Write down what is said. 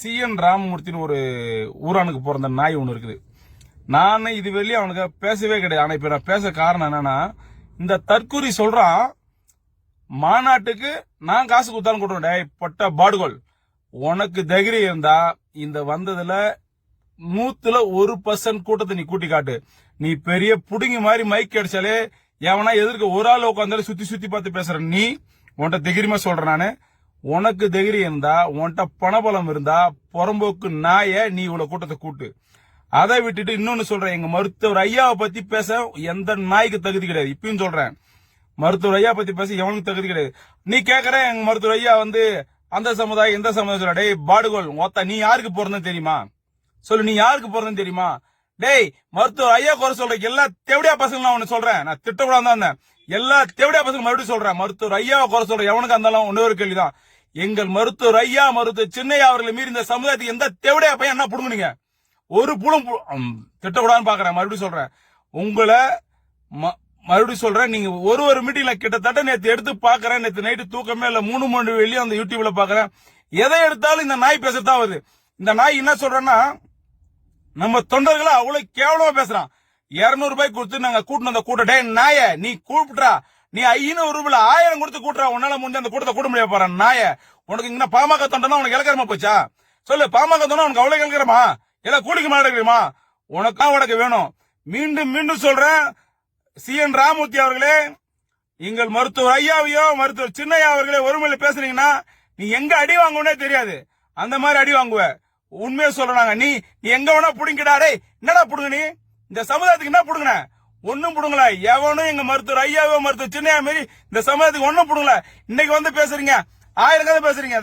CN ராமமூர்த்தின்னு ஒரு ஊரானுக்கு பிறந்த நாய் ஒன்று இருக்குது. நான் இது வெளியே அவனுக்கு பேசவே கிடையாது. ஆனா இப்ப நான் பேச காரணம் என்னன்னா, இந்த தற்கூரி சொல்றான் மாநாட்டுக்கு நான் காசு கொடுத்தாலும் கொடுறேன். பட்ட பாடுகோல், உனக்கு தைரியம் இருந்தா இந்த வந்ததுல 100% கூட்டத்தை நீ கூட்டி காட்டு. நீ பெரிய புடுங்கி மாதிரி மைக் அடிச்சாலே எவனா எதிர்க்க ஒரு ஆள் உட்காந்தாலும் சுத்தி சுத்தி பார்த்து பேசுற நீ, உன்கிட்ட தைரியமா சொல்றேன் நானு. உனக்கு தைரியம் இருந்தா, உன்கிட்ட பணபலம் இருந்தா, புறம்போக்கு நாய நீ இவ்வளவு கூட்டத்தை கூட்டு. அதை விட்டுட்டு இன்னொன்னு சொல்றேன், எங்க மருத்துவர் ஐயாவை பத்தி பேச எந்த நாய்க்கு தகுதி கிடையாது. இப்பயும் சொல்றேன், மருத்துவர் ஐயா பத்தி பேச எவனுக்கு தகுதி கிடையாது. நீ கேக்குற எங்க மருத்துவர் ஐயா அந்த சமுதாயம் இந்த சமுதாயம் சொல்ற. டேய் பாடுகோல், நீ யாருக்கு போறதுன்னு தெரியுமா? சொல்லு, நீ யாருக்கு போறதுன்னு தெரியுமா? டேய் மருத்துவர் ஐயா குறை சொல்ற எல்லா தேவடியா பசங்க நான் ஒன்னு சொல்றேன், நான் திட்டக்கூடாது தான். எல்லா தேவடியா பசங்க மறுபடியும் சொல்றேன், மருத்துவர் ஐயாவை குறை சொல்ற எவனுக்கு இருந்தாலும் இன்னொரு கேள்விதான். எங்கள் மருத்துவர் ஐயா மருத்துவர் சின்னையா அவர்களை மீறி இந்த சமுதாயத்துக்கு எந்த தேவடியா பையன் என்ன புடுங்குனீங்க? ஒரு புலம் திட்டக்கூடாதுன்னு பாக்குறேன். மறுபடியும் சொல்றேன், உங்களை மறுபடியும் சொல்றேன், நீங்க ஒரு மீட்டிங்ல கிட்டத்தட்ட நேத்து எடுத்து பாக்குறேன். நேத்து நைட்டு தூக்கமே இல்ல, 3 வெளியே அந்த யூடியூப்ல பாக்குறேன். எதை எடுத்தாலும் இந்த நாய் பேசத்தான் வருது. இந்த நாய் என்ன சொல்றேன்னா, நம்ம தொண்டர்களை அவ்வளவு கேவலமா பேசுறான். 200 ரூபாய் கொடுத்து நாங்க கூட்டின அந்த கூட்ட, டே நாய நீ கூப்பிட்டா, நீ 500 ரூபாய் 1000 கொடுத்து கூட்டுறா, உன்னால முடிஞ்ச அந்த கூட்டத்தை கூட முடியாது போற நாய. உனக்கு இங்க பாமக தொண்டனா உனக்கு இலக்கரமா போச்சா? சொல்லு, பாமக தொண்டா உனக்கு அவ்வளவு இலக்கரமா? எல்லாம் கூலிக்கு மாட்டேங்குமா? உனக்கு வேணும். மீண்டும் மீண்டும் சொல்றேன், CN ராமமூர்த்தி அவர்களே, எங்கள் மருத்துவர் ஐயாவையோ மருத்துவர் சின்னையா அவர்களே ஒருமையில பேசுறீங்கன்னா நீ எங்க அடி வாங்குவனே தெரியாது. அந்த மாதிரி அடி வாங்குவ. உண்மையை சொல்றாங்க. நீ எங்க வேணா புடுங்கிடாடே. என்னடா புடுங்க? நீ இந்த சமுதாயத்துக்கு என்ன புடுங்கின? ஒன்னும் புடுங்கல. எவனும் எங்க மருத்துவர் ஐயாவோ மருத்துவர் சின்னையா மாரி இந்த சமுதாயத்துக்கு ஒன்னும் புடுங்கல. இன்னைக்கு பேசுறீங்க, 1000 கதை பேசுறீங்க.